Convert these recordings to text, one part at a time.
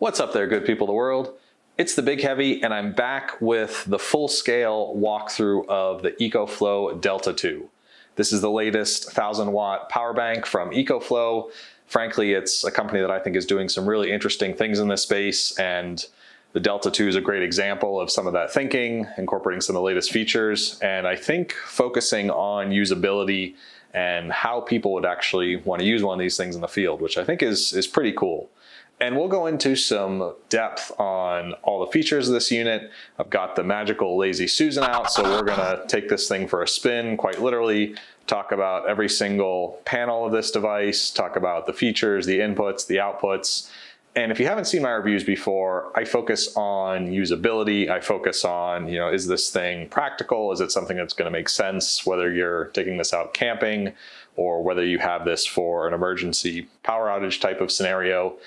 What's up there, good people of the world? It's the Big Heavy, and I'm back with the full-scale walkthrough of the EcoFlow Delta 2. This is the latest 1,000-watt power bank from EcoFlow. Frankly, it's a company that I think is doing some really interesting things in this space, and the Delta 2 is a great example of some of that thinking, incorporating some of the latest features, and I think focusing on usability and how people would actually want to use one of these things in the field, which I think is pretty cool. And we'll go into some depth on all the features of this unit. I've got the magical Lazy Susan out, so we're gonna take this thing for a spin, quite literally, talk about every single panel of this device, talk about the features, the inputs, the outputs. And if you haven't seen my reviews before, I focus on usability. I focus on, is this thing practical? Is it something that's gonna make sense, whether you're taking this out camping or whether you have this for an emergency power outage type of scenario.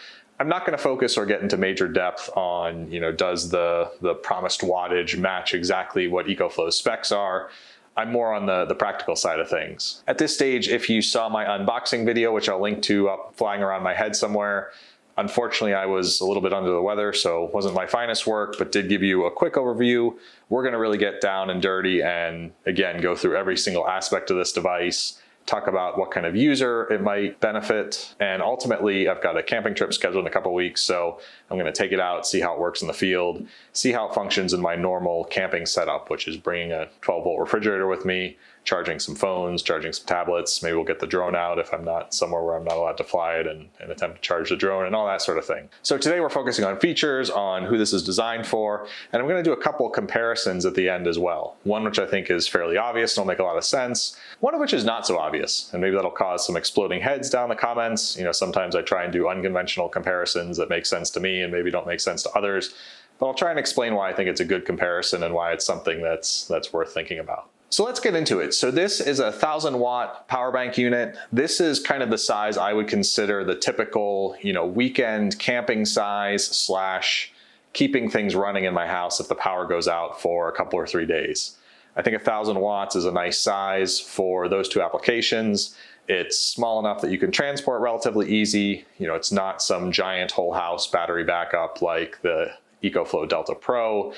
I'm not going to focus or get into major depth on, does the promised wattage match exactly what EcoFlow's specs are. I'm more on the practical side of things. At this stage, if you saw my unboxing video, which I'll link to up flying around my head somewhere, unfortunately I was a little bit under the weather, so it wasn't my finest work, but did give you a quick overview. We're going to really get down and dirty and, again, go through every single aspect of this device, talk about what kind of user it might benefit, and ultimately I've got a camping trip scheduled in a couple weeks, so I'm going to take it out, see how it works in the field, see how it functions in my normal camping setup, which is bringing a 12-volt refrigerator with me, charging some phones, charging some tablets. Maybe we'll get the drone out if I'm not somewhere where I'm not allowed to fly it and attempt to charge the drone and all that sort of thing. So today we're focusing on features, on who this is designed for, and I'm going to do a couple comparisons at the end as well. One which I think is fairly obvious and will make a lot of sense, one of which is not so obvious, and maybe that'll cause some exploding heads down in the comments. Sometimes I try and do unconventional comparisons that make sense to me and maybe don't make sense to others, but I'll try and explain why I think it's a good comparison and why it's something that's worth thinking about. So let's get into it. So this is a 1,000-watt power bank unit. This is kind of the size I would consider the typical, weekend camping size / keeping things running in my house if the power goes out for a couple or 3 days. I think 1,000 watts is a nice size for those two applications. It's small enough that you can transport relatively easy. It's not some giant whole house battery backup like the EcoFlow Delta Pro.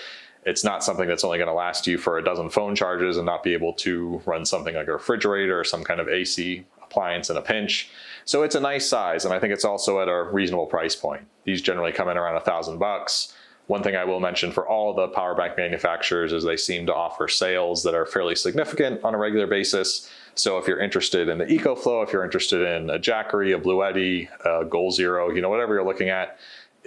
It's not something that's only going to last you for a dozen phone charges and not be able to run something like a refrigerator or some kind of AC appliance in a pinch. So it's a nice size, and I think it's also at a reasonable price point. These generally come in around $1,000. One thing I will mention for all the power bank manufacturers is they seem to offer sales that are fairly significant on a regular basis. So if you're interested in the EcoFlow, if you're interested in a Jackery, a Bluetti, a Goal Zero, whatever you're looking at,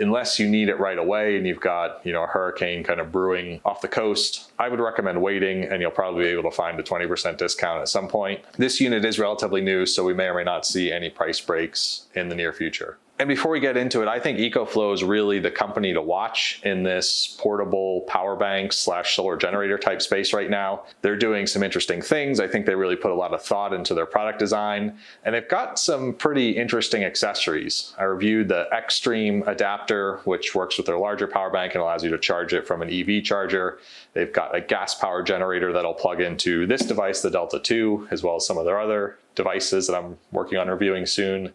unless you need it right away and you've got, a hurricane kind of brewing off the coast, I would recommend waiting, and you'll probably be able to find a 20% discount at some point. This unit is relatively new, so we may or may not see any price breaks in the near future. And before we get into it, I think EcoFlow is really the company to watch in this portable power bank / solar generator type space right now. They're doing some interesting things. I think they really put a lot of thought into their product design, and they've got some pretty interesting accessories. I reviewed the Extreme adapter, which works with their larger power bank and allows you to charge it from an EV charger. They've got a gas power generator that'll plug into this device, the Delta 2, as well as some of their other devices that I'm working on reviewing soon.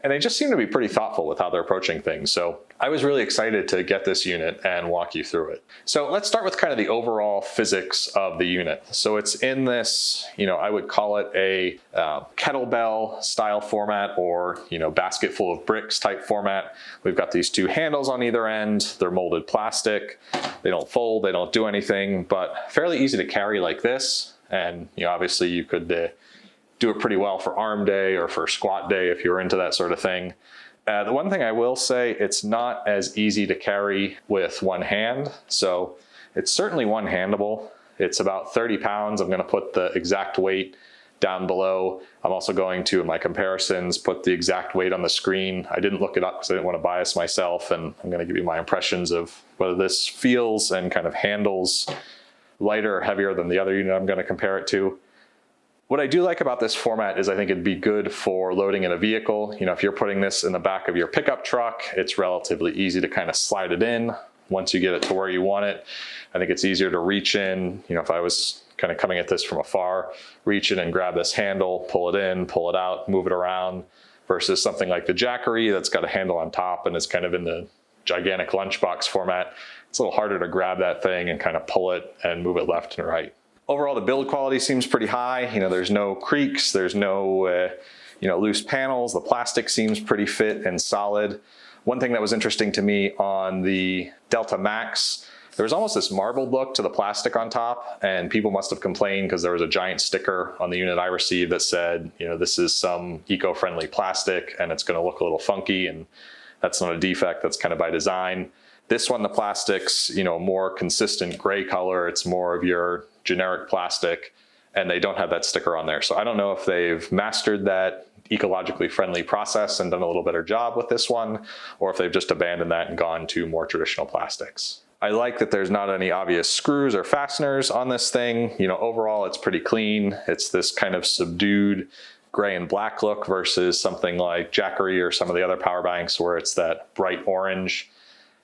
And they just seem to be pretty thoughtful with how they're approaching things. So I was really excited to get this unit and walk you through it. So let's start with kind of the overall physics of the unit. So it's in this, I would call it a kettlebell style format or, basket full of bricks type format. We've got these two handles on either end. They're molded plastic. They don't fold, they don't do anything, but fairly easy to carry like this. And, obviously you could do it pretty well for arm day or for squat day if you're into that sort of thing. The one thing I will say, it's not as easy to carry with one hand. So it's certainly one-handable. It's about 30 pounds. I'm going to put the exact weight down below. I'm also going to, in my comparisons, put the exact weight on the screen. I didn't look it up because I didn't want to bias myself, and I'm going to give you my impressions of whether this feels and kind of handles lighter or heavier than the other unit I'm going to compare it to. What I do like about this format is I think it'd be good for loading in a vehicle. If you're putting this in the back of your pickup truck, it's relatively easy to kind of slide it in once you get it to where you want it. I think it's easier to reach in. If I was kind of coming at this from afar, reach in and grab this handle, pull it in, pull it out, move it around, versus something like the Jackery that's got a handle on top and is kind of in the gigantic lunchbox format, it's a little harder to grab that thing and kind of pull it and move it left and right. Overall, the build quality seems pretty high. There's no creaks, there's no loose panels. The plastic seems pretty fit and solid. One thing that was interesting to me on the Delta Max, there was almost this marbled look to the plastic on top, and people must have complained because there was a giant sticker on the unit I received that said, this is some eco-friendly plastic and it's going to look a little funky, and that's not a defect, that's kind of by design. This one, the plastic's, more consistent gray color. It's more of your generic plastic, and they don't have that sticker on there. So I don't know if they've mastered that ecologically friendly process and done a little better job with this one, or if they've just abandoned that and gone to more traditional plastics. I like that there's not any obvious screws or fasteners on this thing. Overall, it's pretty clean. It's this kind of subdued gray and black look versus something like Jackery or some of the other power banks where it's that bright orange.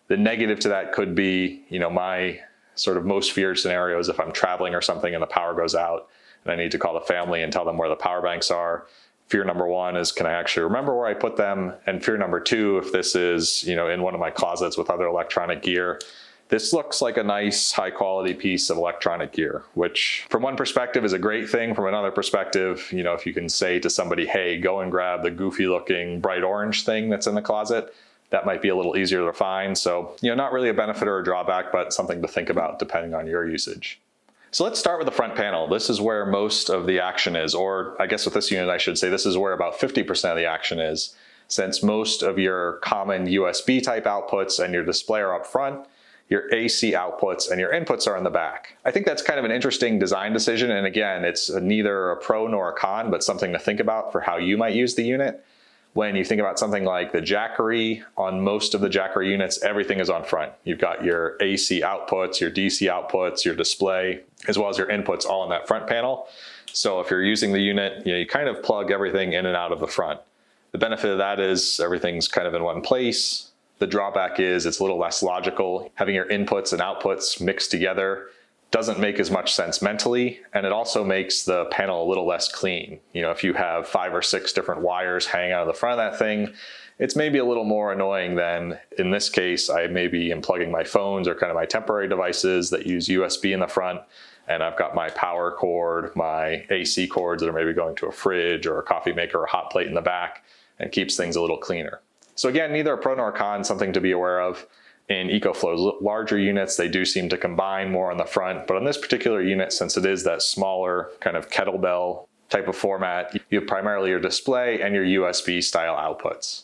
The negative to that could be, my sort of most feared scenarios if I'm traveling or something and the power goes out and I need to call the family and tell them where the power banks are. Fear number one is, can I actually remember where I put them? And fear number two, if this is, in one of my closets with other electronic gear, this looks like a nice high quality piece of electronic gear, which from one perspective is a great thing. From another perspective, if you can say to somebody, hey, go and grab the goofy looking bright orange thing that's in the closet, that might be a little easier to find. So, not really a benefit or a drawback, but something to think about depending on your usage. So let's start with the front panel. This is where most of the action is, or I guess with this unit, I should say this is where about 50% of the action is, since most of your common USB type outputs and your display are up front, your AC outputs and your inputs are in the back. I think that's kind of an interesting design decision. And again, it's neither a pro nor a con, but something to think about for how you might use the unit. When you think about something like the Jackery, on most of the Jackery units, everything is on front. You've got your AC outputs, your DC outputs, your display, as well as your inputs all in that front panel. So if you're using the unit, you kind of plug everything in and out of the front. The benefit of that is everything's kind of in one place. The drawback is it's a little less logical. Having your inputs and outputs mixed together doesn't make as much sense mentally, and it also makes the panel a little less clean. If you have 5 or 6 different wires hanging out of the front of that thing, it's maybe a little more annoying than, in this case, I maybe am plugging my phones or kind of my temporary devices that use USB in the front, and I've got my power cord, my AC cords that are maybe going to a fridge or a coffee maker or a hot plate in the back, and keeps things a little cleaner. So again, neither a pro nor a con, something to be aware of. In EcoFlow's larger units, they do seem to combine more on the front, but on this particular unit, since it is that smaller kind of kettlebell type of format, you have primarily your display and your USB style outputs.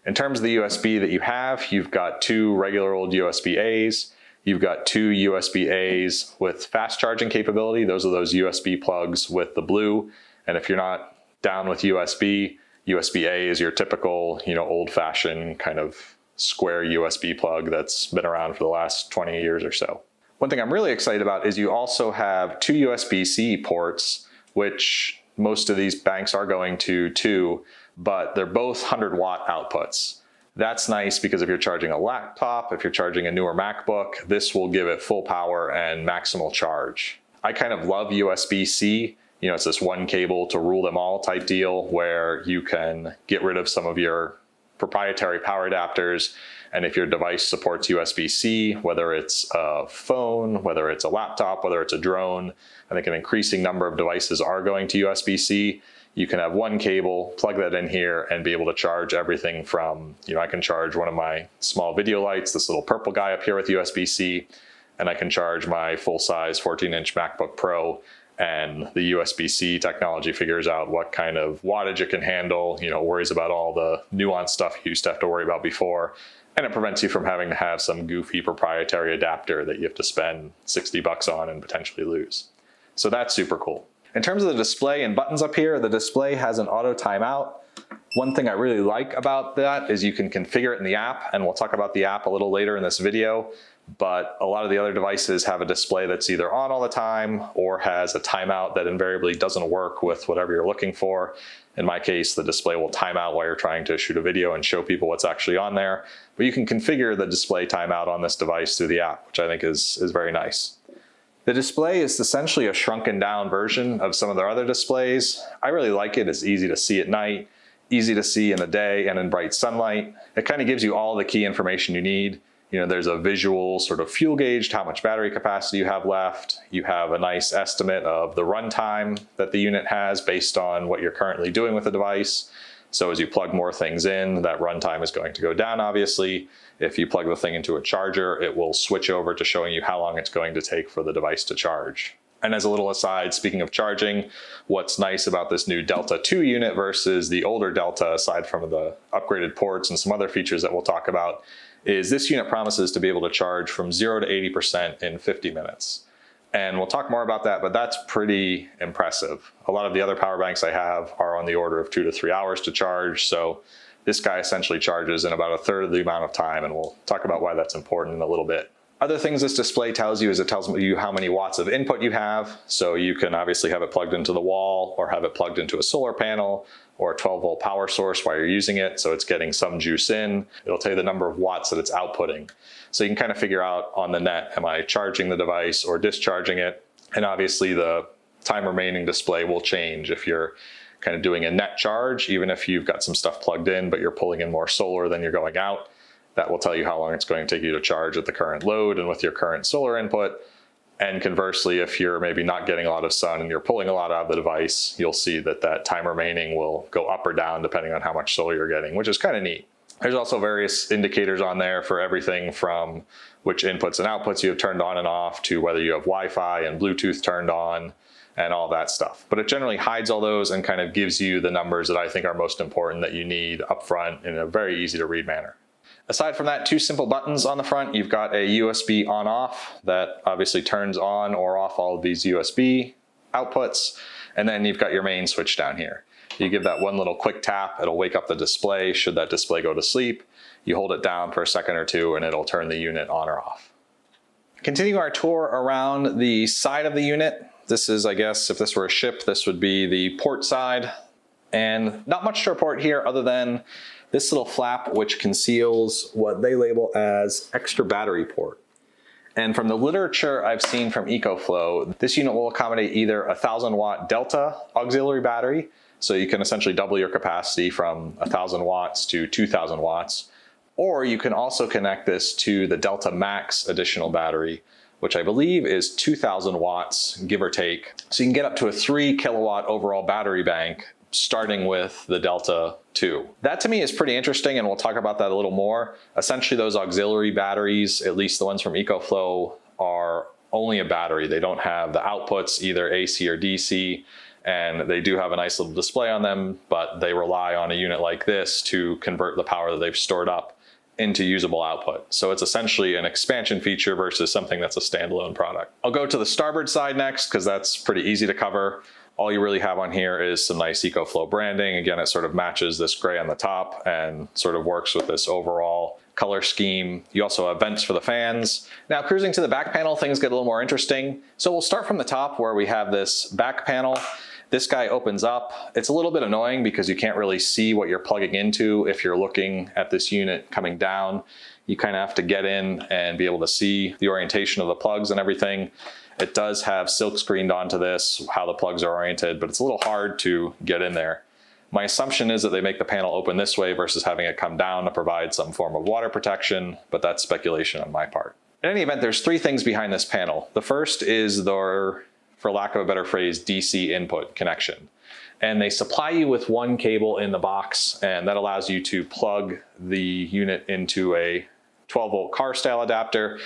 In terms of the USB that you have, you've got 2 regular old USB A's, you've got 2 USB A's with fast charging capability. Those are those USB plugs with the blue, and if you're not down with USB, USB A is your typical, old-fashioned kind of square USB plug that's been around for the last 20 years or so. One thing I'm really excited about is you also have 2 USB-C ports, which most of these banks are going to too, but they're both 100-watt outputs. That's nice because if you're charging a laptop, if you're charging a newer MacBook, this will give it full power and maximal charge. I kind of love USB-C. It's this one cable to rule them all type deal where you can get rid of some of your proprietary power adapters, and if your device supports USB-C, whether it's a phone, whether it's a laptop, whether it's a drone, I think an increasing number of devices are going to USB-C. You can have one cable, plug that in here, and be able to charge everything from, I can charge one of my small video lights, this little purple guy up here with USB-C, and I can charge my full-size 14-inch MacBook Pro, and the USB-C technology figures out what kind of wattage it can handle, worries about all the nuanced stuff you used to have to worry about before, and it prevents you from having to have some goofy proprietary adapter that you have to spend $60 on and potentially lose. So that's super cool. In terms of the display and buttons up here, the display has an auto timeout. One thing I really like about that is you can configure it in the app, and we'll talk about the app a little later in this video. But a lot of the other devices have a display that's either on all the time or has a timeout that invariably doesn't work with whatever you're looking for. In my case, the display will time out while you're trying to shoot a video and show people what's actually on there. But you can configure the display timeout on this device through the app, which I think is very nice. The display is essentially a shrunken down version of some of their other displays. I really like it. It's easy to see at night. easy to see in the day and in bright sunlight. It kind of gives you all the key information you need. You know, there's a visual sort of fuel gauge, how much battery capacity you have left. You have a nice estimate of the runtime that the unit has based on what you're currently doing with the device. So as you plug more things in, that runtime is going to go down, obviously. If you plug the thing into a charger, it will switch over to showing you how long it's going to take for the device to charge. And as a little aside, speaking of charging, what's nice about this new Delta 2 unit versus the older Delta, aside from the upgraded ports and some other features that we'll talk about, is this unit promises to be able to charge from 0 to 80% in 50 minutes. And we'll talk more about that, but that's pretty impressive. A lot of the other power banks I have are on the order of 2 to 3 hours to charge, so this guy essentially charges in about a third of the amount of time, and we'll talk about why that's important in a little bit. Other things this display tells you is it tells you how many watts of input you have. So you can obviously have it plugged into the wall or have it plugged into a solar panel or a 12-volt power source while you're using it. So it's getting some juice in. It'll tell you the number of watts that it's outputting. So you can kind of figure out on the net, am I charging the device or discharging it? And obviously the time remaining display will change if you're kind of doing a net charge, even if you've got some stuff plugged in, but you're pulling in more solar than you're going out. That will tell you how long it's going to take you to charge at the current load and with your current solar input. And conversely, if you're maybe not getting a lot of sun and you're pulling a lot out of the device, you'll see that that time remaining will go up or down depending on how much solar you're getting, which is kind of neat. There's also various indicators on there for everything from which inputs and outputs you have turned on and off to whether you have Wi-Fi and Bluetooth turned on and all that stuff. But it generally hides all those and kind of gives you the numbers that I think are most important that you need up front in a very easy to read manner. Aside from that, two simple buttons on the front. You've got a USB on-off that obviously turns on or off all of these USB outputs. And then you've got your main switch down here. You give that one little quick tap, it'll wake up the display. Should that display go to sleep, you hold it down for a second or two and it'll turn the unit on or off. Continue our tour around the side of the unit. This is, I guess, if this were a ship, this would be the port side. And not much to report here other than this little flap, which conceals what they label as extra battery port. And from the literature I've seen from EcoFlow, this unit will accommodate either a 1,000-watt Delta auxiliary battery, so you can essentially double your capacity from 1,000 watts to 2,000 watts, or you can also connect this to the Delta Max additional battery, which I believe is 2,000 watts, give or take. So you can get up to a 3 kilowatt overall battery bank starting with the Delta 2. That to me is pretty interesting, and we'll talk about that a little more. Essentially those auxiliary batteries, at least the ones from EcoFlow, are only a battery. They don't have the outputs, either AC or DC, and they do have a nice little display on them, but they rely on a unit like this to convert the power that they've stored up into usable output. So it's essentially an expansion feature versus something that's a standalone product. I'll go to the starboard side next because that's pretty easy to cover. All you really have on here is some nice EcoFlow branding. Again, it sort of matches this gray on the top and sort of works with this overall color scheme. You also have vents for the fans. Now cruising to the back panel, things get a little more interesting. So we'll start from the top where we have this back panel. This guy opens up. It's a little bit annoying because you can't really see what you're plugging into if you're looking at this unit coming down. You kind of have to get in and be able to see the orientation of the plugs and everything. It does have silk screened onto this, how the plugs are oriented, but it's a little hard to get in there. My assumption is that they make the panel open this way versus having it come down to provide some form of water protection, but that's speculation on my part. In any event, there's three things behind this panel. The first is their, for lack of a better phrase, DC input connection. And they supply you with one cable in the box, and that allows you to plug the unit into a 12-volt car style adapter.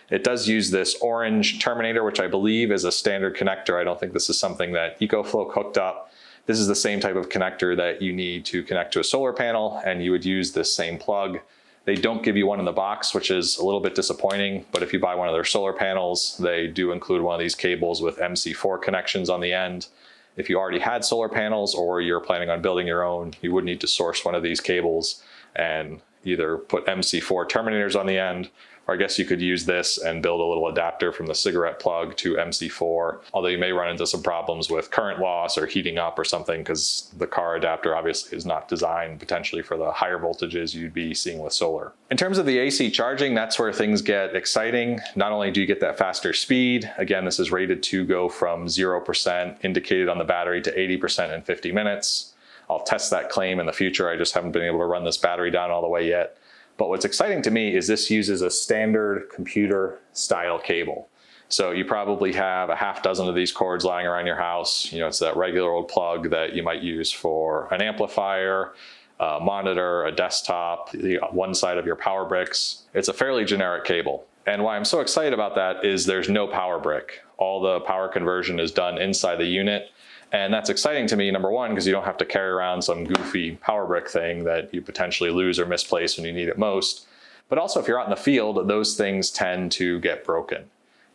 It does use this orange terminator, which I believe is a standard connector. I don't think this is something that EcoFlow hooked up. This is the same type of connector that you need to connect to a solar panel, and you would use this same plug. They don't give you one in the box, which is a little bit disappointing, but if you buy one of their solar panels, they do include one of these cables with MC4 connections on the end. If you already had solar panels or you're planning on building your own, you would need to source one of these cables and either put MC4 terminators on the end, or I guess you could use this and build a little adapter from the cigarette plug to MC4, although you may run into some problems with current loss or heating up or something because the car adapter obviously is not designed potentially for the higher voltages you'd be seeing with solar. In terms of the AC charging, that's where things get exciting. Not only do you get that faster speed, again, this is rated to go from 0% indicated on the battery to 80% in 50 minutes. I'll test that claim in the future. I just haven't been able to run this battery down all the way yet. But what's exciting to me is this uses a standard computer style cable. So you probably have a half dozen of these cords lying around your house. You know, it's that regular old plug that you might use for an amplifier, a monitor, a desktop, one side of your power bricks. It's a fairly generic cable. And why I'm so excited about that is there's no power brick. All the power conversion is done inside the unit. And that's exciting to me, number one, because you don't have to carry around some goofy power brick thing that you potentially lose or misplace when you need it most. But also if you're out in the field, those things tend to get broken.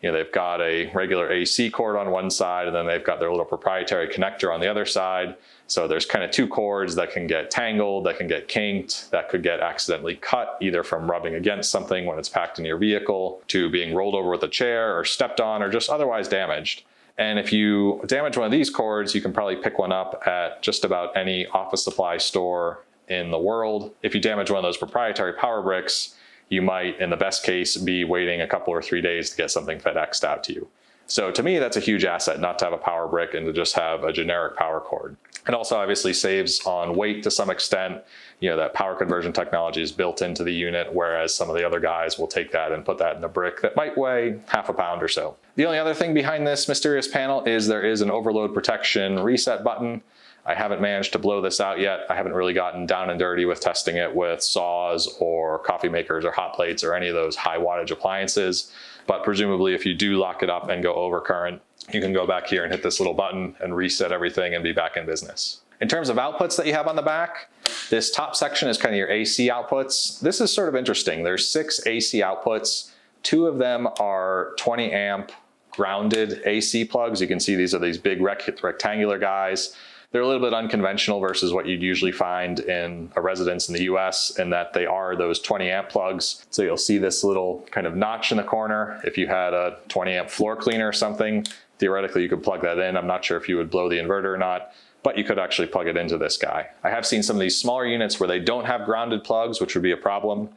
You know, they've got a regular AC cord on one side, and then they've got their little proprietary connector on the other side. So there's kind of two cords that can get tangled, that can get kinked, that could get accidentally cut, either from rubbing against something when it's packed in your vehicle, to being rolled over with a chair or stepped on or just otherwise damaged. And if you damage one of these cords, you can probably pick one up at just about any office supply store in the world. If you damage one of those proprietary power bricks, you might, in the best case, be waiting a couple or 3 days to get something FedExed out to you. So to me, that's a huge asset, not to have a power brick and to just have a generic power cord. It also obviously saves on weight to some extent. You know, that power conversion technology is built into the unit, whereas some of the other guys will take that and put that in a brick that might weigh half a pound or so. The only other thing behind this mysterious panel is there is an overload protection reset button. I haven't managed to blow this out yet. I haven't really gotten down and dirty with testing it with saws or coffee makers or hot plates or any of those high wattage appliances. But presumably if you do lock it up and go over current, you can go back here and hit this little button and reset everything and be back in business. In terms of outputs that you have on the back, this top section is kind of your AC outputs. This is sort of interesting. There's 6 AC outputs. 2 of them are 20 amp grounded AC plugs. You can see these are these big rectangular guys. They're a little bit unconventional versus what you'd usually find in a residence in the US, in that they are those 20 amp plugs. So you'll see this little kind of notch in the corner. If you had a 20 amp floor cleaner or something, theoretically you could plug that in. I'm not sure if you would blow the inverter or not, but you could actually plug it into this guy. I have seen some of these smaller units where they don't have grounded plugs, which would be a problem.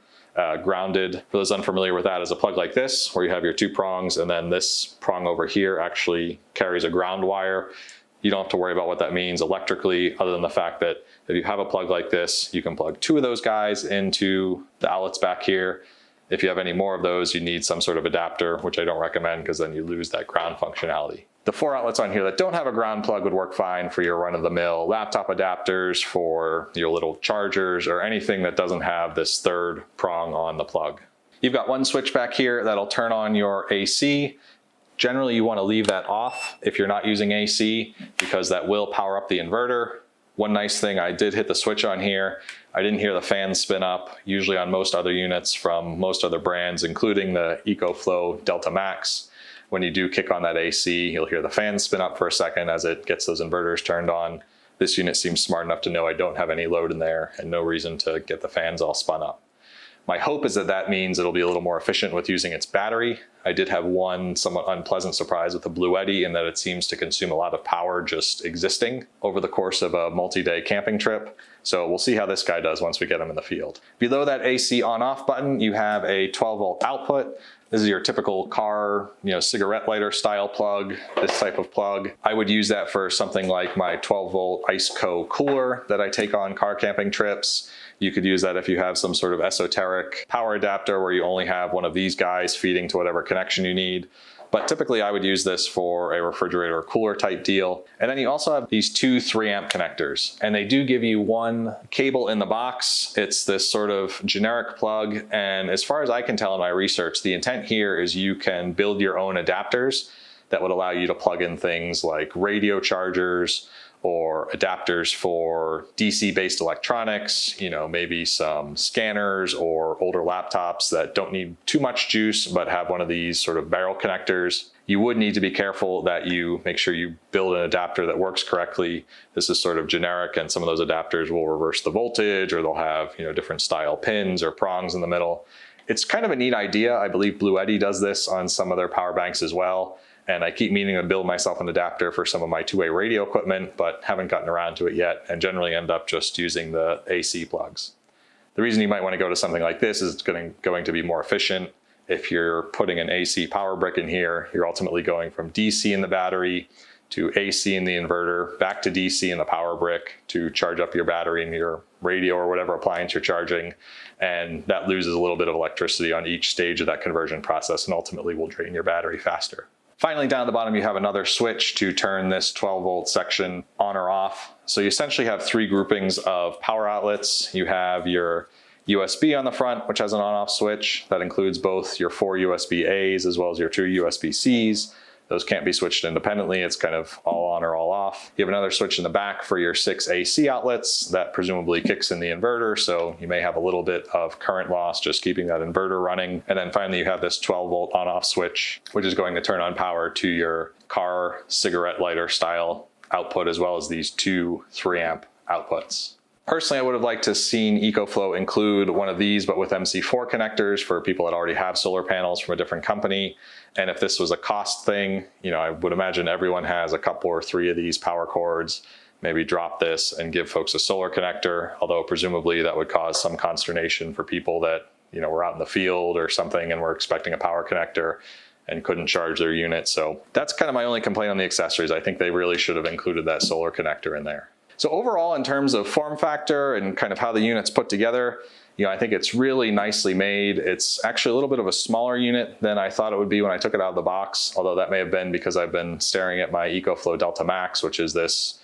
Grounded, for those unfamiliar with that, is a plug like this, where you have your 2 prongs, and then this prong over here actually carries a ground wire. You don't have to worry about what that means electrically, other than the fact that if you have a plug like this, you can plug 2 of those guys into the outlets back here. If you have any more of those, you need some sort of adapter, which I don't recommend because then you lose that ground functionality. The 4 outlets on here that don't have a ground plug would work fine for your run-of-the-mill laptop adapters, for your little chargers, or anything that doesn't have this 3rd prong on the plug. You've got one switch back here that'll turn on your AC. Generally, you want to leave that off if you're not using AC, because that will power up the inverter. One nice thing, I did hit the switch on here. I didn't hear the fan spin up. Usually on most other units from most other brands, including the EcoFlow Delta Max, when you do kick on that AC, you'll hear the fan spin up for a second as it gets those inverters turned on. This unit seems smart enough to know I don't have any load in there and no reason to get the fans all spun up. My hope is that that means it'll be a little more efficient with using its battery. I did have one somewhat unpleasant surprise with the Bluetti, in that it seems to consume a lot of power just existing over the course of a multi-day camping trip. So we'll see how this guy does once we get him in the field. Below that AC on-off button, you have a 12-volt output. This is your typical car, cigarette lighter style plug, this type of plug. I would use that for something like my 12-volt IceCo cooler that I take on car camping trips. You could use that if you have some sort of esoteric power adapter where you only have one of these guys feeding to whatever connection you need. But typically I would use this for a refrigerator or cooler type deal. And then you also have these 2 3-amp connectors, and they do give you one cable in the box. It's this sort of generic plug. And as far as I can tell in my research, the intent here is you can build your own adapters that would allow you to plug in things like radio chargers, or adapters for DC-based electronics, maybe some scanners or older laptops that don't need too much juice but have one of these sort of barrel connectors. You would need to be careful that you make sure you build an adapter that works correctly. This is sort of generic, and some of those adapters will reverse the voltage, or they'll have different style pins or prongs in the middle. It's kind of a neat idea. I believe Bluetti does this on some of their power banks as well. And I keep meaning to build myself an adapter for some of my 2-way radio equipment, but haven't gotten around to it yet, and generally end up just using the AC plugs. The reason you might want to go to something like this is it's going to be more efficient. If you're putting an AC power brick in here, you're ultimately going from DC in the battery to AC in the inverter, back to DC in the power brick to charge up your battery and your radio or whatever appliance you're charging. And that loses a little bit of electricity on each stage of that conversion process and ultimately will drain your battery faster. Finally, down at the bottom, you have another switch to turn this 12-volt section on or off. So you essentially have three groupings of power outlets. You have your USB on the front, which has an on-off switch. That includes both your 4 USB-As as well as your 2 USB-Cs. Those can't be switched independently. It's kind of all on or all off. You have another switch in the back for your 6 AC outlets that presumably kicks in the inverter. So you may have a little bit of current loss just keeping that inverter running. And then finally, you have this 12-volt on-off switch, which is going to turn on power to your car cigarette lighter style output, as well as these 2 3-amp outputs. Personally, I would have liked to have seen EcoFlow include one of these, but with MC4 connectors for people that already have solar panels from a different company. And if this was a cost thing, I would imagine everyone has a couple or 3 of these power cords. Maybe drop this and give folks a solar connector, although presumably that would cause some consternation for people that, were out in the field or something and were expecting a power connector and couldn't charge their unit. So that's kind of my only complaint on the accessories. I think they really should have included that solar connector in there. So overall, in terms of form factor and kind of how the unit's put together, I think it's really nicely made. It's actually a little bit of a smaller unit than I thought it would be when I took it out of the box, although that may have been because I've been staring at my EcoFlow Delta Max, which is this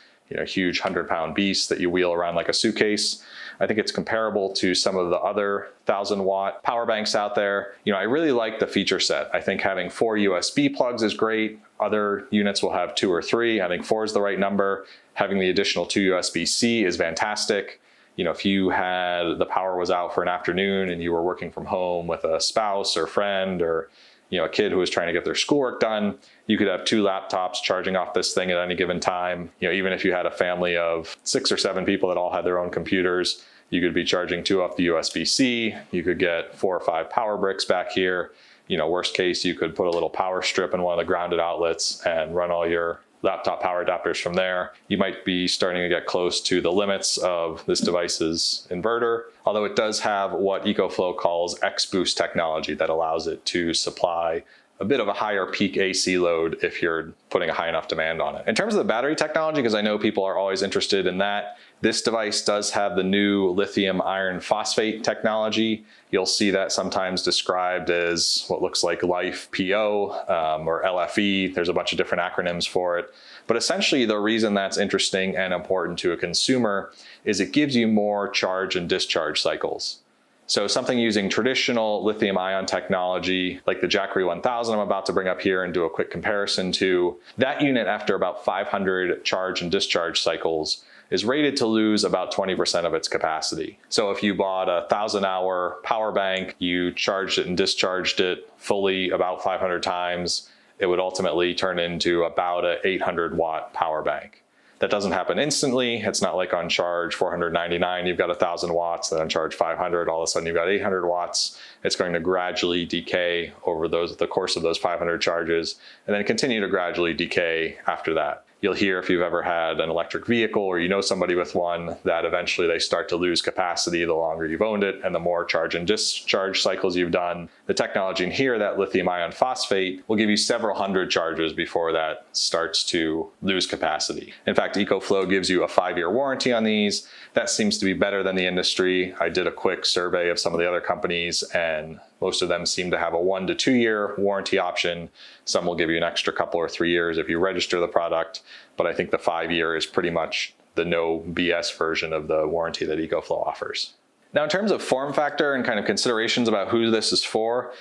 huge 100-pound beast that you wheel around like a suitcase. I think it's comparable to some of the other 1,000-watt power banks out there. I really like the feature set. I think having 4 USB plugs is great. Other units will have 2 or 3. I think 4 is the right number. Having the additional 2 USB-C is fantastic. If the power was out for an afternoon and you were working from home with a spouse or friend or a kid who was trying to get their schoolwork done, you could have 2 laptops charging off this thing at any given time. Even if you had a family of 6 or 7 people that all had their own computers, you could be charging 2 off the USB-C. You could get 4 or 5 power bricks back here. Worst case, you could put a little power strip in one of the grounded outlets and run all your laptop power adapters from there. You might be starting to get close to the limits of this device's inverter, although it does have what EcoFlow calls X-Boost technology that allows it to supply a bit of a higher peak AC load if you're putting a high enough demand on it. In terms of the battery technology, because I know people are always interested in that, this device does have the new lithium iron phosphate technology. You'll see that sometimes described as what looks like LiFePO or LFE. There's a bunch of different acronyms for it. But essentially the reason that's interesting and important to a consumer is it gives you more charge and discharge cycles. So something using traditional lithium ion technology, like the Jackery 1000 I'm about to bring up here and do a quick comparison to, that unit after about 500 charge and discharge cycles is rated to lose about 20% of its capacity. So if you bought a 1,000-hour power bank, you charged it and discharged it fully about 500 times, it would ultimately turn into about an 800-watt power bank. That doesn't happen instantly. It's not like on charge 499, you've got 1,000 watts, then on charge 500, all of a sudden you've got 800 watts. It's going to gradually decay over the course of those 500 charges, and then continue to gradually decay after that. You'll hear if you've ever had an electric vehicle or you know somebody with one that eventually they start to lose capacity the longer you've owned it and the more charge and discharge cycles you've done. The technology in here, that lithium iron phosphate, will give you several hundred charges before that starts to lose capacity. In fact, EcoFlow gives you a 5-year warranty on these. That seems to be better than the industry. I did a quick survey of some of the other companies and most of them seem to have a 1 to 2 year warranty option. Some will give you an extra couple or 3 years if you register the product, but I think the 5-year is pretty much the no BS version of the warranty that EcoFlow offers. Now, in terms of form factor and kind of considerations about who this is for,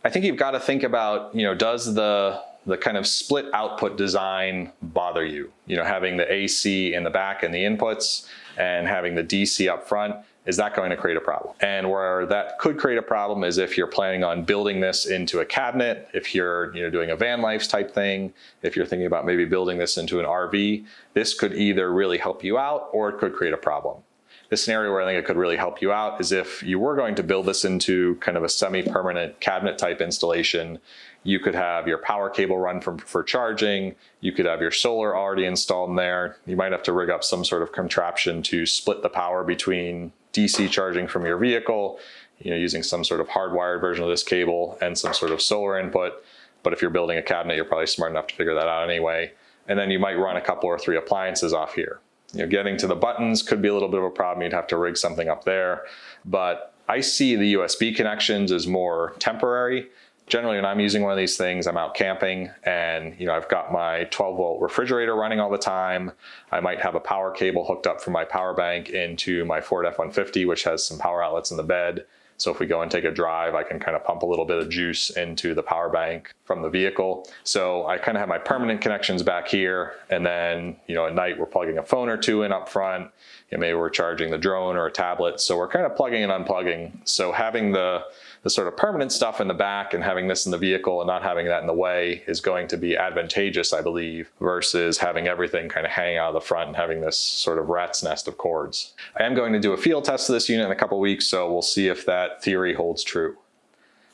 I think you've got to think about, does the kind of split output design bother you? Having the AC in the back and the inputs and having the DC up front, is that going to create a problem? And where that could create a problem is if you're planning on building this into a cabinet, if you're doing a van life type thing, if you're thinking about maybe building this into an RV, this could either really help you out or it could create a problem. The scenario where I think it could really help you out is if you were going to build this into kind of a semi-permanent cabinet type installation, you could have your power cable run for charging, you could have your solar already installed in there, you might have to rig up some sort of contraption to split the power between DC charging from your vehicle, using some sort of hardwired version of this cable and some sort of solar input. But if you're building a cabinet, you're probably smart enough to figure that out anyway. and then you might run a couple or 3 appliances off here. Getting to the buttons could be a little bit of a problem. You'd have to rig something up there, but I see the USB connections as more temporary. Generally, when I'm using one of these things, I'm out camping and I've got my 12-volt refrigerator running all the time. I might have a power cable hooked up from my power bank into my Ford F-150, which has some power outlets in the bed. So if we go and take a drive, I can kind of pump a little bit of juice into the power bank from the vehicle. So I kind of have my permanent connections back here. And then, at night we're plugging a phone or 2 in up front. Maybe we're charging the drone or a tablet. So we're kind of plugging and unplugging. So having the sort of permanent stuff in the back and having this in the vehicle and not having that in the way is going to be advantageous, I believe, versus having everything kind of hanging out of the front and having this sort of rat's nest of cords. I am going to do a field test of this unit in a couple weeks, so we'll see if that theory holds true.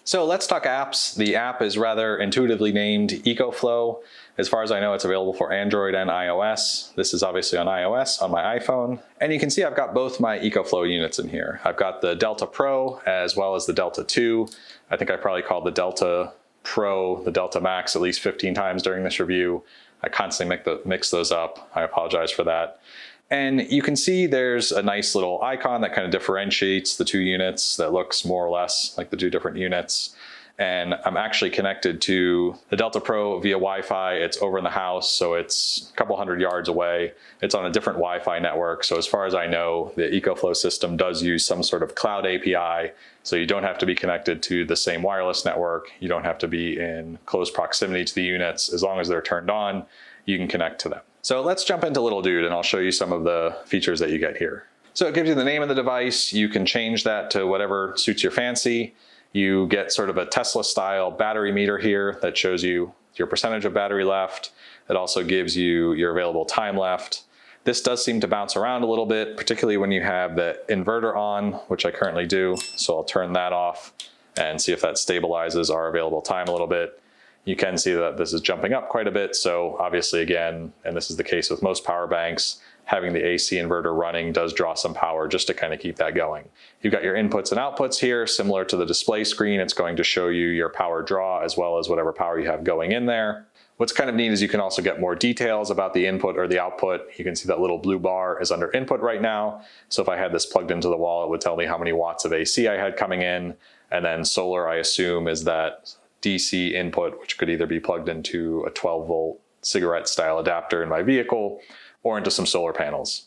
So let's talk apps. The app is rather intuitively named EcoFlow. As far as I know, it's available for Android and iOS. This is obviously on iOS on my iPhone. And you can see I've got both my EcoFlow units in here. I've got the Delta Pro as well as the Delta 2. I think I probably called the Delta Pro the Delta Max at least 15 times during this review. I constantly mix those up. I apologize for that. And you can see there's a nice little icon that kind of differentiates the 2 units that looks more or less like the 2 different units. And I'm actually connected to the Delta Pro via Wi-Fi. It's over in the house, so it's a couple hundred yards away. It's on a different Wi-Fi network. So as far as I know, the EcoFlow system does use some sort of cloud API. So you don't have to be connected to the same wireless network. You don't have to be in close proximity to the units. As long as they're turned on, you can connect to them. So let's jump into Little Dude and I'll show you some of the features that you get here. So it gives you the name of the device. You can change that to whatever suits your fancy. You get sort of a Tesla style battery meter here that shows you your percentage of battery left. It also gives you your available time left. This does seem to bounce around a little bit, particularly when you have the inverter on, which I currently do. So I'll turn that off and see if that stabilizes our available time a little bit. You can see that this is jumping up quite a bit. So obviously again, and this is the case with most power banks, having the AC inverter running does draw some power just to kind of keep that going. You've got your inputs and outputs here, similar to the display screen. It's going to show you your power draw as well as whatever power you have going in there. What's kind of neat is you can also get more details about the input or the output. You can see that little blue bar is under input right now. So if I had this plugged into the wall, it would tell me how many watts of AC I had coming in. And then solar, I assume, is that DC input, which could either be plugged into a 12-volt cigarette style adapter in my vehicle or into some solar panels.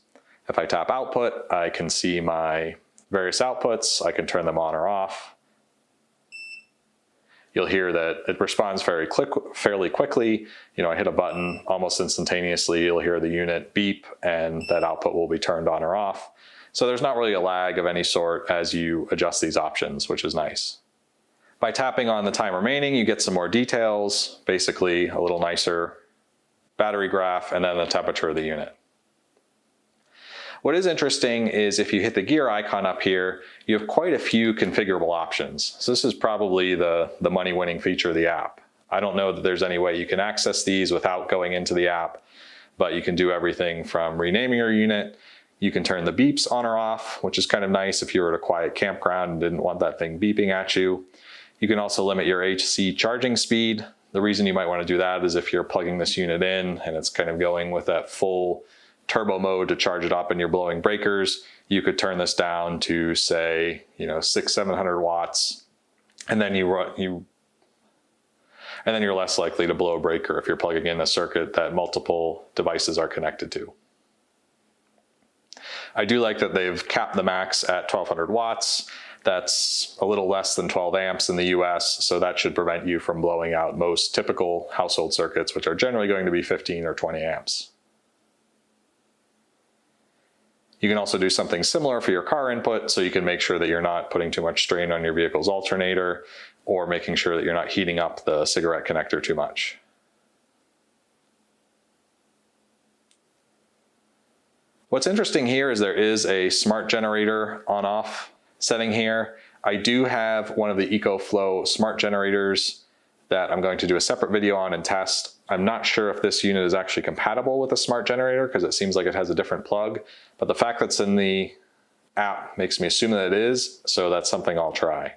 If I tap output, I can see my various outputs. I can turn them on or off. You'll hear that it responds fairly quickly. I hit a button almost instantaneously. You'll hear the unit beep and that output will be turned on or off. So there's not really a lag of any sort as you adjust these options, which is nice. By tapping on the time remaining, you get some more details, basically a little nicer battery graph, and then the temperature of the unit. What is interesting is if you hit the gear icon up here, you have quite a few configurable options. So this is probably the money-winning feature of the app. I don't know that there's any way you can access these without going into the app, but you can do everything from renaming your unit. You can turn the beeps on or off, which is kind of nice if you were at a quiet campground and didn't want that thing beeping at you. You can also limit your AC charging speed. The reason you might want to do that is if you're plugging this unit in and it's kind of going with that full turbo mode to charge it up and you're blowing breakers, you could turn this down to say, 600-700 watts, and then you're less likely to blow a breaker if you're plugging in a circuit that multiple devices are connected to. I do like that they've capped the max at 1200 watts. That's a little less than 12 amps in the US, so that should prevent you from blowing out most typical household circuits, which are generally going to be 15 or 20 amps. You can also do something similar for your car input, so you can make sure that you're not putting too much strain on your vehicle's alternator or making sure that you're not heating up the cigarette connector too much. What's interesting here is there is a smart generator on-off setting here. I do have one of the EcoFlow smart generators that I'm going to do a separate video on and test. I'm not sure if this unit is actually compatible with a smart generator because it seems like it has a different plug, but the fact that it's in the app makes me assume that it is, so that's something I'll try.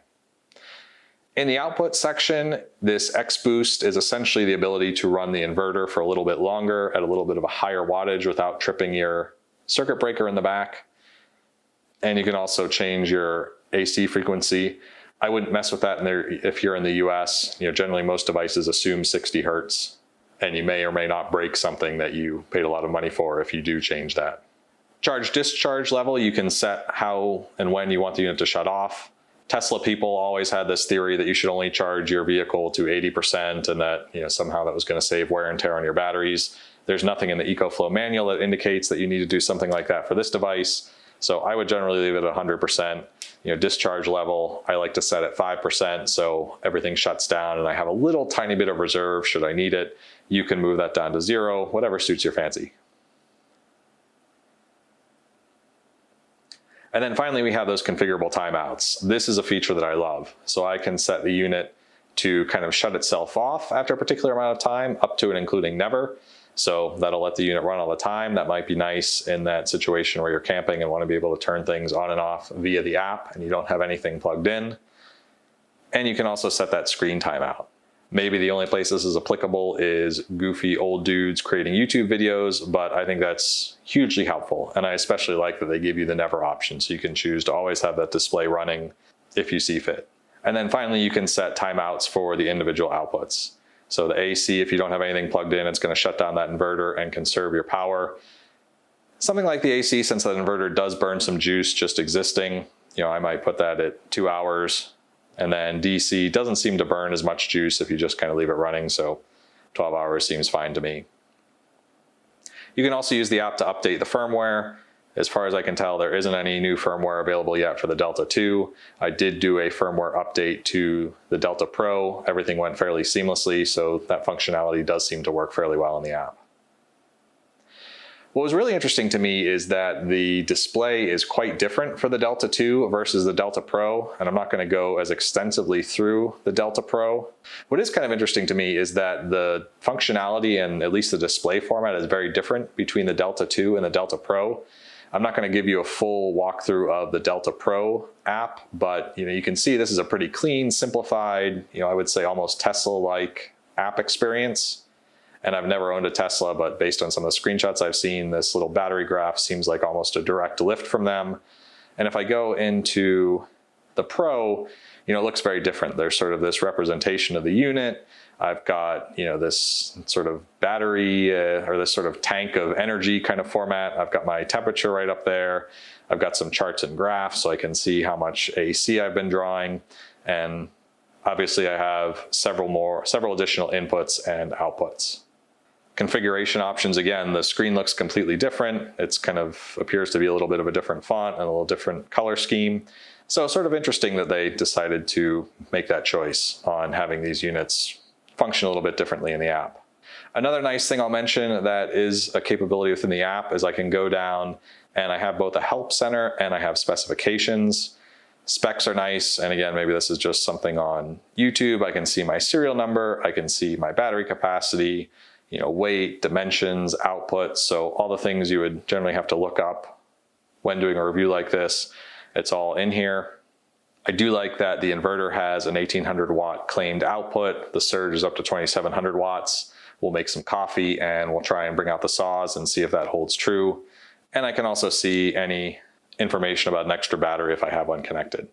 In the output section, this X boost is essentially the ability to run the inverter for a little bit longer at a little bit of a higher wattage without tripping your circuit breaker in the back. And you can also change your AC frequency. I wouldn't mess with that if you're in the US. Generally most devices assume 60 hertz, and you may or may not break something that you paid a lot of money for if you do change that. Charge discharge level, you can set how and when you want the unit to shut off. Tesla people always had this theory that you should only charge your vehicle to 80% and that somehow that was going to save wear and tear on your batteries. There's nothing in the EcoFlow manual that indicates that you need to do something like that for this device. So I would generally leave it at 100%. Discharge level, I like to set at 5%, so everything shuts down and I have a little tiny bit of reserve should I need it. You can move that down to 0, whatever suits your fancy. And then finally, we have those configurable timeouts. This is a feature that I love. So I can set the unit to kind of shut itself off after a particular amount of time, up to and including never. So that'll let the unit run all the time. That might be nice in that situation where you're camping and want to be able to turn things on and off via the app and you don't have anything plugged in. And you can also set that screen timeout. Maybe the only place this is applicable is goofy old dudes creating YouTube videos, but I think that's hugely helpful. And I especially like that they give you the never option, so you can choose to always have that display running if you see fit. And then finally, you can set timeouts for the individual outputs. So the AC, if you don't have anything plugged in, it's going to shut down that inverter and conserve your power. Something like the AC, since that inverter does burn some juice just existing, I might put that at 2 hours. And then DC doesn't seem to burn as much juice if you just kind of leave it running, so 12 hours seems fine to me. You can also use the app to update the firmware. As far as I can tell, there isn't any new firmware available yet for the Delta 2. I did do a firmware update to the Delta Pro. Everything went fairly seamlessly, so that functionality does seem to work fairly well in the app. What was really interesting to me is that the display is quite different for the Delta 2 versus the Delta Pro, and I'm not going to go as extensively through the Delta Pro. What is kind of interesting to me is that the functionality and at least the display format is very different between the Delta 2 and the Delta Pro. I'm not going to give you a full walkthrough of the Delta Pro app, but you can see this is a pretty clean, simplified, I would say almost Tesla-like app experience. And I've never owned a Tesla, but based on some of the screenshots I've seen, this little battery graph seems like almost a direct lift from them. And if I go into the Pro, it looks very different. There's sort of this representation of the unit. I've got, this sort of battery or this sort of tank of energy kind of format. I've got my temperature right up there. I've got some charts and graphs so I can see how much AC I've been drawing. And obviously I have several additional inputs and outputs. Configuration options, again, the screen looks completely different. It's kind of appears to be a little bit of a different font and a little different color scheme. So sort of interesting that they decided to make that choice on having these units function a little bit differently in the app. Another nice thing I'll mention that is a capability within the app is I can go down and I have both a help center and I have specifications. Specs are nice, and again, maybe this is just something on YouTube. I can see my serial number, I can see my battery capacity, weight, dimensions, output, so all the things you would generally have to look up when doing a review like this, it's all in here. I do like that the inverter has an 1800 watt claimed output. The surge is up to 2700 watts. We'll make some coffee and we'll try and bring out the saws and see if that holds true. And I can also see any information about an extra battery if I have one connected.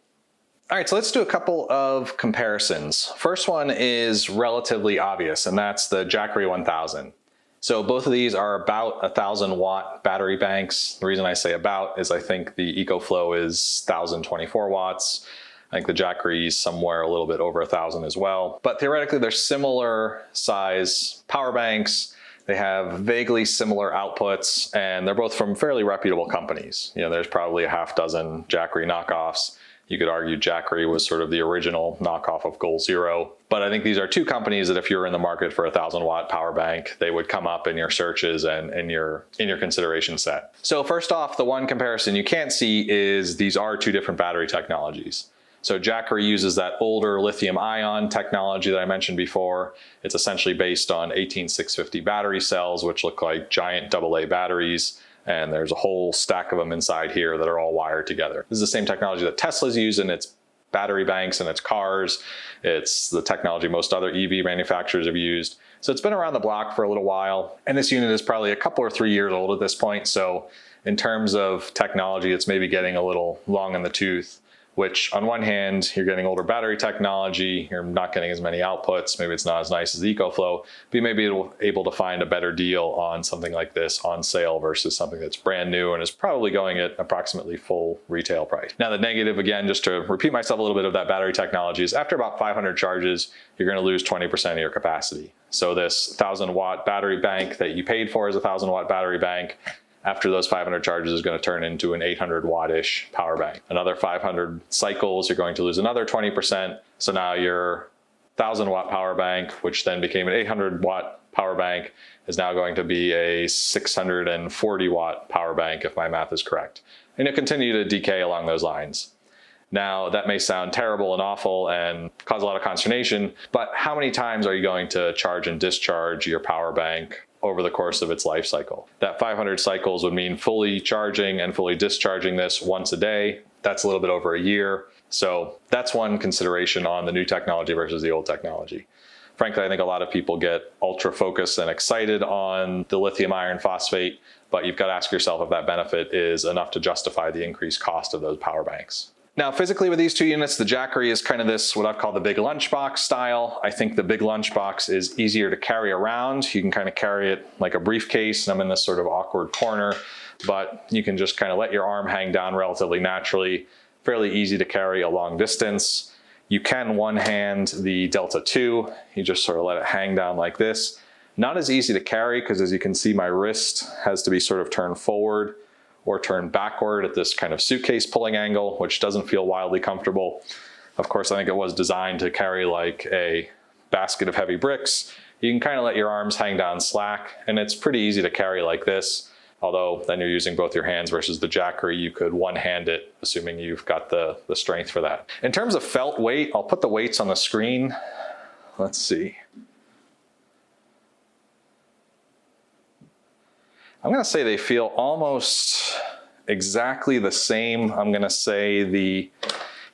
All right, so let's do a couple of comparisons. First one is relatively obvious, and that's the Jackery 1000. So both of these are about 1000 watt battery banks. The reason I say about is I think the EcoFlow is 1024 watts. I think the Jackery is somewhere a little bit over 1000 as well. But theoretically, they're similar size power banks. They have vaguely similar outputs, and they're both from fairly reputable companies. There's probably a half dozen Jackery knockoffs. You could argue Jackery was sort of the original knockoff of Goal Zero. But I think these are two companies that if you're in the market for a 1000 watt power bank, they would come up in your searches and in your consideration set. So first off, the one comparison you can't see is these are two different battery technologies. So Jackery uses that older lithium ion technology that I mentioned before. It's essentially based on 18650 battery cells, which look like giant AA batteries. And there's a whole stack of them inside here that are all wired together. This is the same technology that Tesla's use in its battery banks in its cars. It's the technology most other EV manufacturers have used. So it's been around the block for a little while. And this unit is probably a couple or 3 years old at this point. So in terms of technology, it's maybe getting a little long in the tooth, which on one hand, you're getting older battery technology, you're not getting as many outputs, maybe it's not as nice as EcoFlow, but you may be able to find a better deal on something like this on sale versus something that's brand new and is probably going at approximately full retail price. Now the negative, again, just to repeat myself a little bit of that battery technology, is after about 500 charges, you're gonna lose 20% of your capacity. So this 1,000-watt battery bank that you paid for is a 1,000-watt battery bank. After those 500 charges is going to turn into an 800-watt-ish power bank. Another 500 cycles, you're going to lose another 20%. So now your 1,000-watt power bank, which then became an 800-watt power bank, is now going to be a 640-watt power bank, if my math is correct. And it'll continue to decay along those lines. Now, that may sound terrible and awful and cause a lot of consternation, but how many times are you going to charge and discharge your power bank over the course of its life cycle? That 500 cycles would mean fully charging and fully discharging this once a day. That's a little bit over a year. So that's one consideration on the new technology versus the old technology. Frankly, I think a lot of people get ultra focused and excited on the lithium iron phosphate, but you've got to ask yourself if that benefit is enough to justify the increased cost of those power banks. Now, physically with these two units, the Jackery is kind of this, what I've called the big lunchbox style. I think the big lunchbox is easier to carry around. You can kind of carry it like a briefcase, and I'm in this sort of awkward corner, but you can just kind of let your arm hang down relatively naturally, fairly easy to carry a long distance. You can one-hand the Delta 2. You just sort of let it hang down like this. Not as easy to carry because, as you can see, my wrist has to be sort of turned forward or turn backward at this kind of suitcase pulling angle, which doesn't feel wildly comfortable. Of course, I think it was designed to carry like a basket of heavy bricks. You can kind of let your arms hang down slack, and it's pretty easy to carry like this. Although then you're using both your hands versus the Jackery, you could one-hand it, assuming you've got the strength for that. In terms of felt weight, I'll put the weights on the screen. Let's see. I'm gonna say they feel almost exactly the same. I'm gonna say the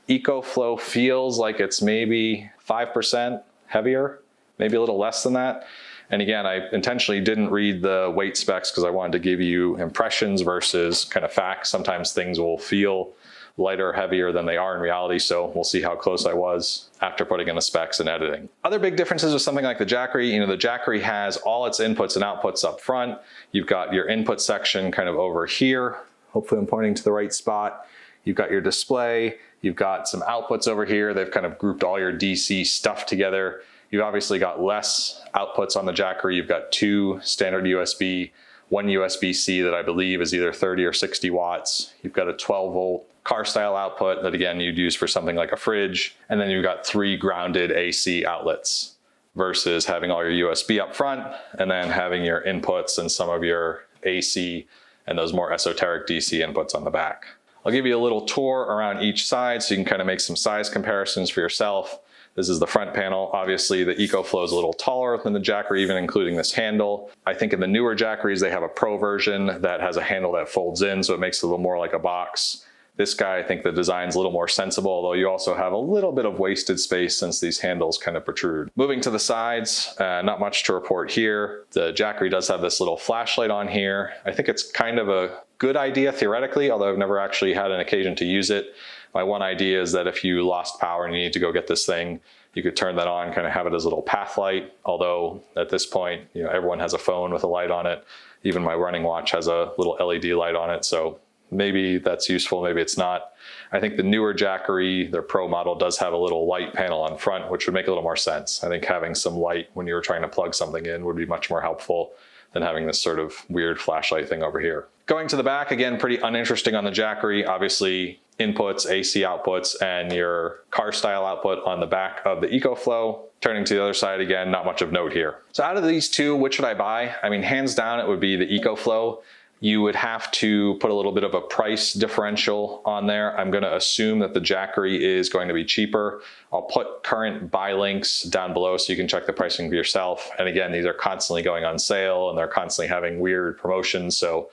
EcoFlow feels like it's maybe 5% heavier, maybe a little less than that. And again, I intentionally didn't read the weight specs because I wanted to give you impressions versus kind of facts. Sometimes things will feel lighter or heavier than they are in reality, so we'll see how close I was after putting in the specs and editing. Other big differences with something like the Jackery, the Jackery has all its inputs and outputs up front. You've got your input section kind of over here. Hopefully I'm pointing to the right spot. You've got your display, you've got some outputs over here. They've kind of grouped all your DC stuff together. You've obviously got less outputs on the Jackery. You've got 2 standard USB, 1 USB-C that I believe is either 30 or 60 watts. You've got a 12-volt car style output that again you'd use for something like a fridge, and then you've got 3 grounded AC outlets versus having all your USB up front and then having your inputs and some of your AC and those more esoteric DC inputs on the back. I'll give you a little tour around each side so you can kind of make some size comparisons for yourself. This is the front panel. Obviously the EcoFlow is a little taller than the Jackery, even including this handle. I think in the newer Jackeries they have a Pro version that has a handle that folds in, so it makes it a little more like a box. This guy, I think the design's a little more sensible, although you also have a little bit of wasted space since these handles kind of protrude. Moving to the sides, not much to report here. The Jackery does have this little flashlight on here. I think it's kind of a good idea theoretically, although I've never actually had an occasion to use it. My one idea is that if you lost power and you need to go get this thing, you could turn that on, kind of have it as a little path light. Although at this point, everyone has a phone with a light on it. Even my running watch has a little LED light on it. So maybe that's useful, maybe it's not. I think the newer Jackery, their Pro model, does have a little light panel on front, which would make a little more sense. I think having some light when you were trying to plug something in would be much more helpful than having this sort of weird flashlight thing over here. Going to the back, again, pretty uninteresting on the Jackery. Obviously, inputs, AC outputs, and your car style output on the back of the EcoFlow. Turning to the other side again, not much of note here. So out of these two, which should I buy? I mean, hands down, it would be the EcoFlow. You would have to put a little bit of a price differential on there. I'm gonna assume that the Jackery is going to be cheaper. I'll put current buy links down below so you can check the pricing for yourself. And again, these are constantly going on sale and they're constantly having weird promotions. So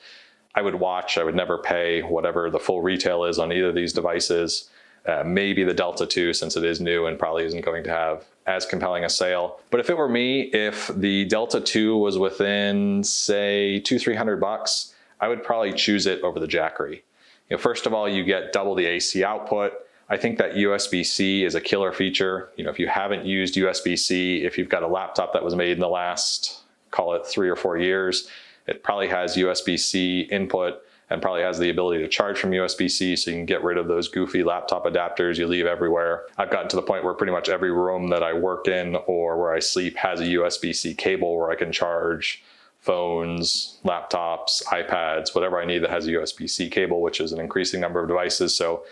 I would watch, I would never pay whatever the full retail is on either of these devices. Maybe the Delta 2, since it is new and probably isn't going to have as compelling a sale. But if it were me, if the Delta 2 was within, say, $200-300, I would probably choose it over the Jackery. First of all, you get double the AC output. I think that USB-C is a killer feature. If you haven't used USB-C, if you've got a laptop that was made in the last, call it 3 or 4 years, it probably has USB-C input and probably has the ability to charge from USB-C, so you can get rid of those goofy laptop adapters you leave everywhere. I've gotten to the point where pretty much every room that I work in or where I sleep has a USB-C cable where I can charge phones, laptops, iPads, whatever I need that has a USB-C cable, which is an increasing number of devices. So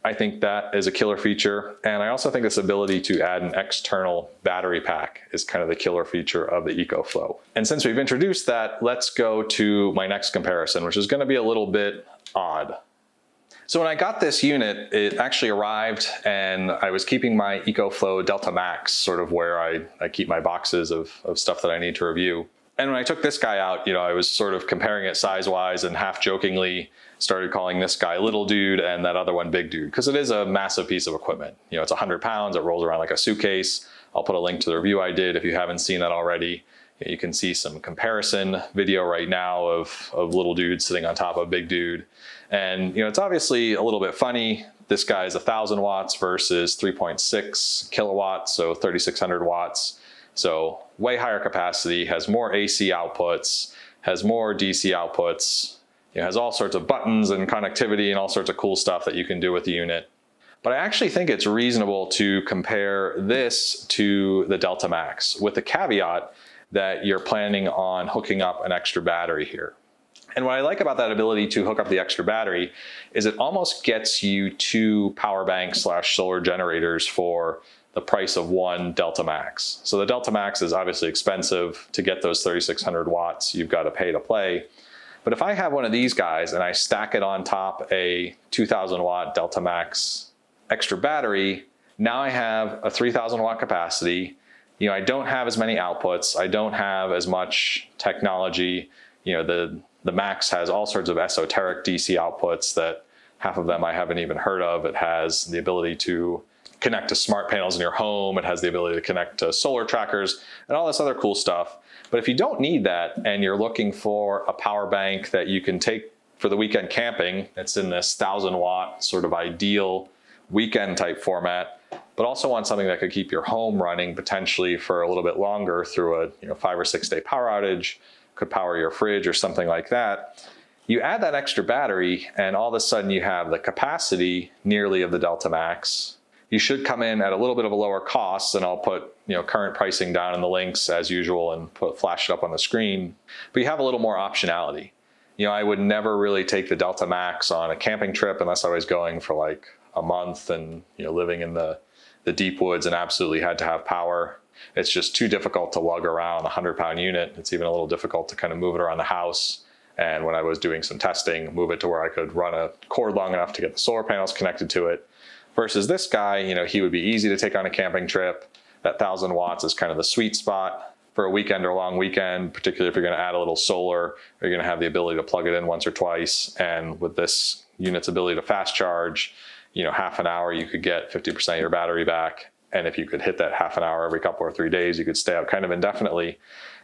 I think that is a killer feature. And I also think this ability to add an external battery pack is kind of the killer feature of the EcoFlow. And since we've introduced that, let's go to my next comparison, which is going to be a little bit odd. So when I got this unit, it actually arrived and I was keeping my EcoFlow Delta Max sort of where I keep my boxes of stuff that I need to review. And when I took this guy out, I was sort of comparing it size-wise and half jokingly started calling this guy little dude and that other one big dude, because it is a massive piece of equipment. It's 100 pounds, it rolls around like a suitcase. I'll put a link to the review I did if you haven't seen that already. You can see some comparison video right now of little dude sitting on top of big dude. And it's obviously a little bit funny. This guy is 1,000 watts versus 3.6 kilowatts, so 3,600 watts. So way higher capacity, has more AC outputs, has more DC outputs, has all sorts of buttons and connectivity and all sorts of cool stuff that you can do with the unit. But I actually think it's reasonable to compare this to the Delta Max, with the caveat that you're planning on hooking up an extra battery here. And what I like about that ability to hook up the extra battery is it almost gets you 2 power banks / solar generators for the price of one Delta Max. So the Delta Max is obviously expensive. To get those 3,600 watts, you've got to pay to play. But if I have one of these guys and I stack it on top a 2,000 watt Delta Max extra battery, now I have a 3,000 watt capacity. I don't have as many outputs. I don't have as much technology. The Max has all sorts of esoteric DC outputs that half of them I haven't even heard of. It has the ability to connect to smart panels in your home. It has the ability to connect to solar trackers and all this other cool stuff. But if you don't need that and you're looking for a power bank that you can take for the weekend camping, it's in this 1,000 watt sort of ideal weekend type format, but also want something that could keep your home running potentially for a little bit longer through a 5 or 6 day power outage, could power your fridge or something like that. You add that extra battery and all of a sudden you have the capacity nearly of the Delta Max. You should come in at a little bit of a lower cost, and I'll put current pricing down in the links as usual and flash it up on the screen. But you have a little more optionality. I would never really take the Delta Max on a camping trip unless I was going for like a month and living in the deep woods and absolutely had to have power. It's just too difficult to lug around a 100-pound unit. It's even a little difficult to kind of move it around the house. And when I was doing some testing, move it to where I could run a cord long enough to get the solar panels connected to it. Versus this guy, he would be easy to take on a camping trip. That 1,000 watts is kind of the sweet spot for a weekend or a long weekend, particularly if you're going to add a little solar, you're going to have the ability to plug it in once or twice. And with this unit's ability to fast charge, half an hour, you could get 50% of your battery back. And if you could hit that half an hour every couple or 3 days, you could stay out kind of indefinitely.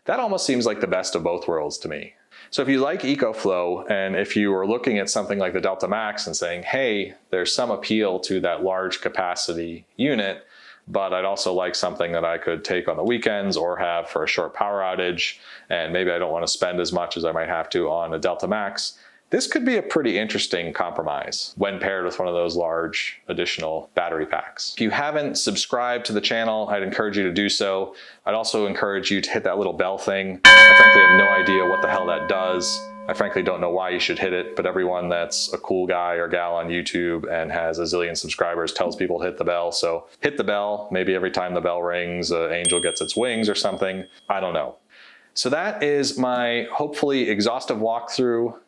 That almost seems like the best of both worlds to me. So if you like EcoFlow, and if you were looking at something like the Delta Max and saying, hey, there's some appeal to that large capacity unit, but I'd also like something that I could take on the weekends or have for a short power outage, and maybe I don't want to spend as much as I might have to on a Delta Max, this could be a pretty interesting compromise when paired with one of those large additional battery packs. If you haven't subscribed to the channel, I'd encourage you to do so. I'd also encourage you to hit that little bell thing. I frankly have no idea what the hell that does. I frankly don't know why you should hit it, but everyone that's a cool guy or gal on YouTube and has a zillion subscribers tells people to hit the bell. So hit the bell. Maybe every time the bell rings, an angel gets its wings or something. I don't know. So that is my hopefully exhaustive walkthrough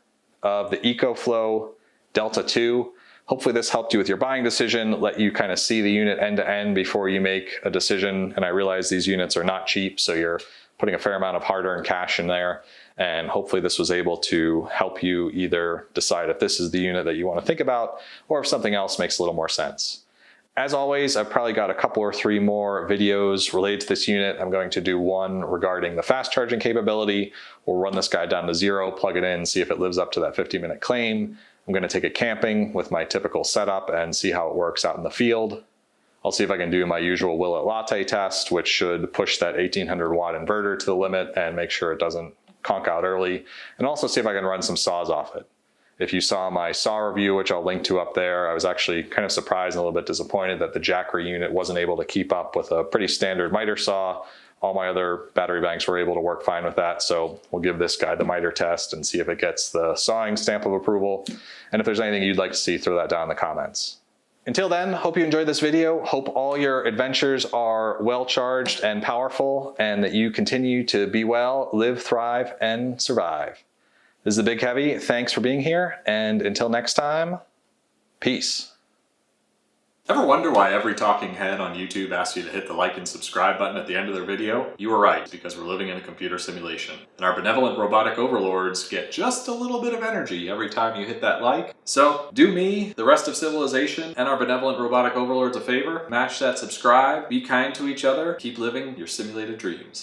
of the EcoFlow Delta 2. Hopefully this helped you with your buying decision, let you kind of see the unit end to end before you make a decision. And I realize these units are not cheap, so you're putting a fair amount of hard-earned cash in there. And hopefully this was able to help you either decide if this is the unit that you want to think about or if something else makes a little more sense. As always, I've probably got a couple or three more videos related to this unit. I'm going to do one regarding the fast charging capability. We'll run this guy down to 0, plug it in, see if it lives up to that 50-minute claim. I'm going to take it camping with my typical setup and see how it works out in the field. I'll see if I can do my usual will it latte test, which should push that 1800 watt inverter to the limit and make sure it doesn't conk out early, and also see if I can run some saws off it. If you saw my saw review, which I'll link to up there, I was actually kind of surprised and a little bit disappointed that the Jackery unit wasn't able to keep up with a pretty standard miter saw. All my other battery banks were able to work fine with that, so we'll give this guy the miter test and see if it gets the sawing stamp of approval. And if there's anything you'd like to see, throw that down in the comments. Until then, hope you enjoyed this video. Hope all your adventures are well charged and powerful, and that you continue to be well, live, thrive, and survive. This is the Big Heavy. Thanks for being here, and until next time, peace. Ever wonder why every talking head on YouTube asks you to hit the like and subscribe button at the end of their video? You were right, because we're living in a computer simulation. And our benevolent robotic overlords get just a little bit of energy every time you hit that like. So, do me, the rest of civilization, and our benevolent robotic overlords a favor. Mash that subscribe, be kind to each other, keep living your simulated dreams.